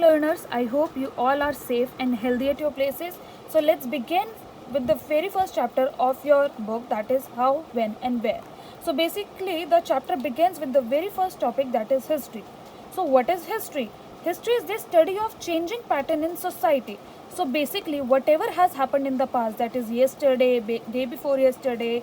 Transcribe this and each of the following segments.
learners, I hope you all are safe and healthy at your places. So let's begin with the very first chapter of your book, that is how, when and where. So basically the chapter begins with the very first topic, that is history. So what is history? History is the study of changing pattern in society. So basically whatever has happened in the past, that is yesterday, day before yesterday,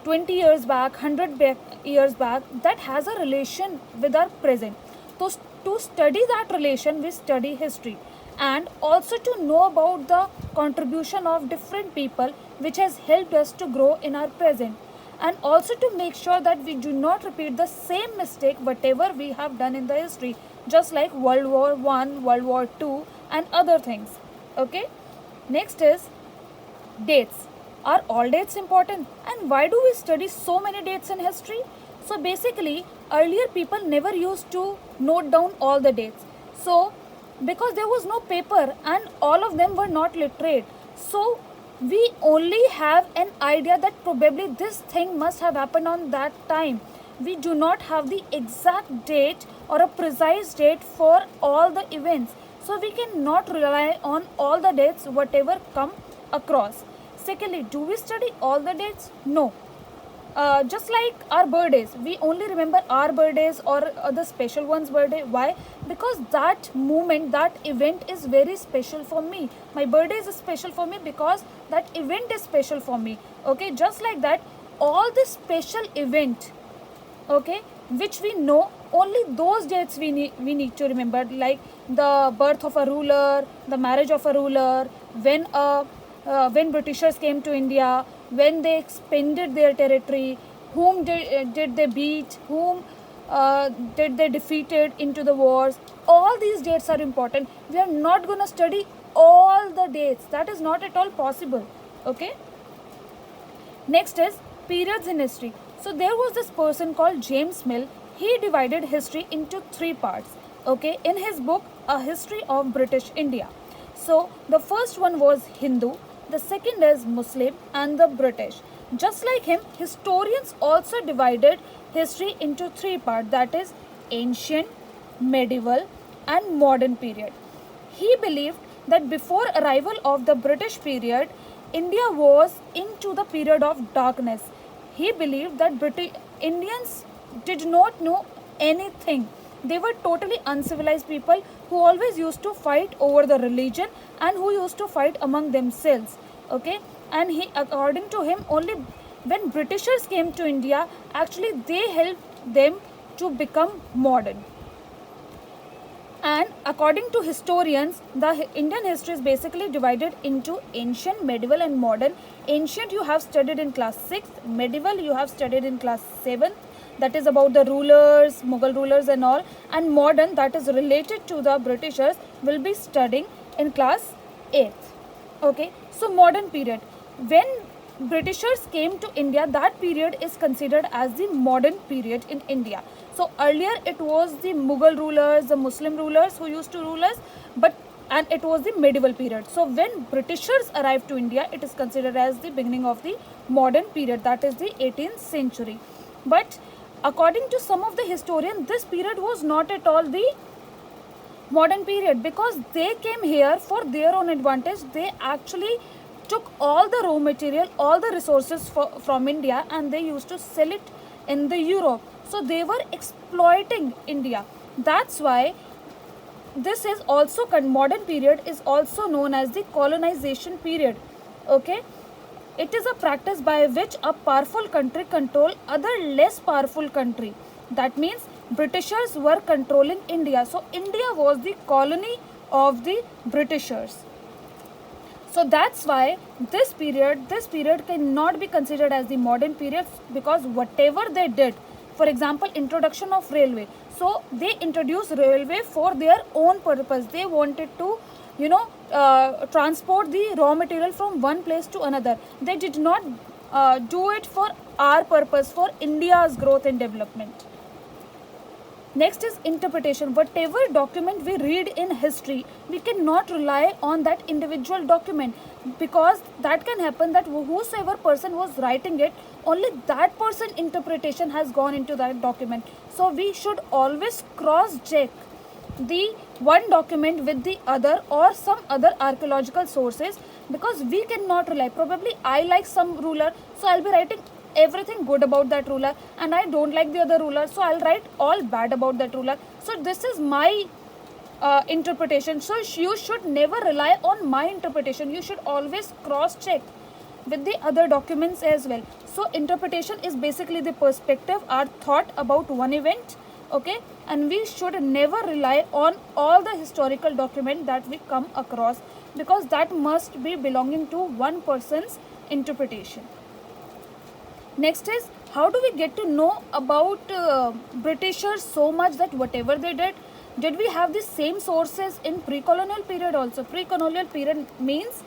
20 years back, 100 years back, that has a relation with our present. So to study that relation, we study history, and also to know about the contribution of different people which has helped us to grow in our present, and also to make sure that we do not repeat the same mistake whatever we have done in the history, just like World War One, World War Two, and other things. Okay. Next is dates. Are all dates important? And why do we study so many dates in history? So basically, earlier people never used to note down all the dates. So, because there was no paper and all of them were not literate. So, we only have an idea that probably this thing must have happened on that time. We do not have the exact date or a precise date for all the events. So, we cannot rely on all the dates whatever come across. Secondly, do we study all the dates? No. Just like our birthdays, we only remember our birthdays or the special one's birthday. Why? Because that moment, that event is very special for me. My birthday is special for me because that event is special for me. Okay, just like that, all the special event, okay, which we know, only those dates we need to remember, like the birth of a ruler, the marriage of a ruler, when Britishers came to India, when they expanded their territory, whom did they beat, whom did they defeated into the wars. All these dates are important. We are not going to study all the dates. That is not at all possible. Okay. Next is periods in history. So there was this person called James Mill. He divided history into three parts. Okay, in his book, A History of British India. So the first one was Hindu, the second is Muslim, and the British. Just like him, historians also divided history into three parts, that is ancient, medieval, and modern period. He believed that before arrival of the British period, India was into the period of darkness. He believed that British Indians did not know anything. They were totally uncivilized people who always used to fight over the religion and who used to fight among themselves. Okay, and he, according to him, only when Britishers came to India, actually they helped them to become modern. And according to historians, the Indian history is basically divided into ancient, medieval, and modern. Ancient you have studied in class 6th, medieval you have studied in class 7th, that is about the rulers, Mughal rulers and all, and modern, that is related to the Britishers, will be studying in class 8th. Okay, so modern period. When Britishers came to India, that period is considered as the modern period in India. So earlier it was the Mughal rulers, the Muslim rulers who used to rule us, and it was the medieval period. So when Britishers arrived to India, it is considered as the beginning of the modern period, that is the 18th century. But according to some of the historians, this period was not at all the modern period, because they came here for their own advantage. They actually took all the raw material, all the resources from India, and they used to sell it in the Europe. So they were exploiting India. That's why this is also, modern period is also known as the colonization period. Okay, it is a practice by which a powerful country control other less powerful country. That means Britishers were controlling India. So India was the colony of the Britishers. So that's why this period cannot be considered as the modern period, because whatever they did, for example, introduction of railway. So they introduced railway for their own purpose. They wanted to, transport the raw material from one place to another. They did not do it for our purpose, for India's growth and development. Next is interpretation. Whatever document we read in history, we cannot rely on that individual document, because that can happen that whosoever person was writing it, only that person interpretation has gone into that document. So we should always cross check the one document with the other or some other archaeological sources, because we cannot rely. Probably I like some ruler, so I'll be writing everything good about that ruler, and I don't like the other ruler, so I'll write all bad about that ruler. So this is my interpretation. So you should never rely on my interpretation. You should always cross check with the other documents as well. So interpretation is basically the perspective, our thought about one event, okay, and we should never rely on all the historical document that we come across, because that must be belonging to one person's interpretation. Next is, how do we get to know about Britishers so much that whatever they did we have the same sources in pre-colonial period also? Pre-colonial period means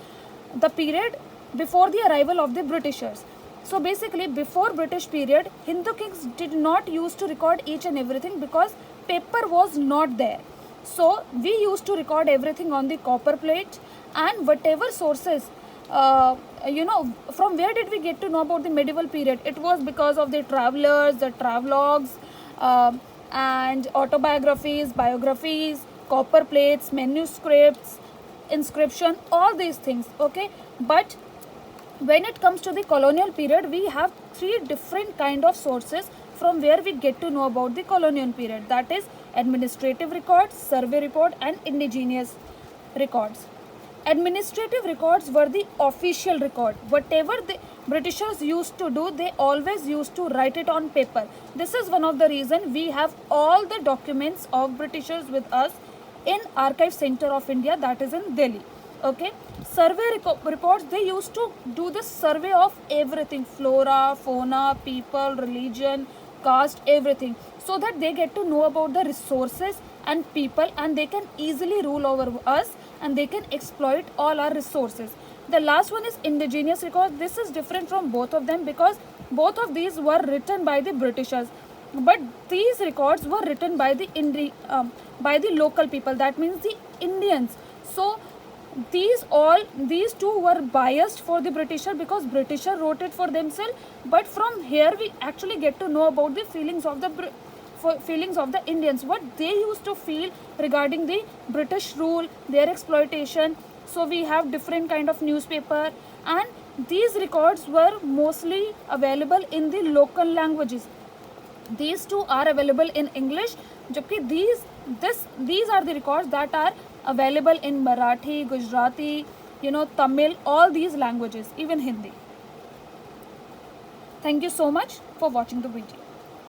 the period before the arrival of the Britishers. So basically, before British period, Hindu kings did not used to record each and everything because paper was not there. So we used to record everything on the copper plate, and whatever sources, from where did we get to know about the medieval period? It was because of the travelers, the travelogues, and autobiographies, biographies, copper plates, manuscripts, inscription, all these things, okay. But when it comes to the colonial period, we have three different kind of sources from where we get to know about the colonial period. That is administrative records, survey report, and indigenous records. Administrative records were the official record. Whatever the Britishers used to do, they always used to write it on paper. This is one of the reason we have all the documents of Britishers with us in Archive Center of India, that is in Delhi. Okay, survey reports, they used to do the survey of everything, flora, fauna, people, religion, caste, everything, so that they get to know about the resources and people, and they can easily rule over us, and they can exploit all our resources. The last one is indigenous records. This is different from both of them because both of these were written by the Britishers, but these records were written by the local people, that means the Indians. So these two were biased for the Britisher because Britisher wrote it for themselves. But from here we actually get to know about the feelings of the Indians, what they used to feel regarding the British rule, their exploitation. So we have different kind of newspaper, and these records were mostly available in the local languages. These two are available in English, jabki these are the records that are available in Marathi, Gujarati, Tamil, all these languages, even Hindi. Thank you so much for watching the video.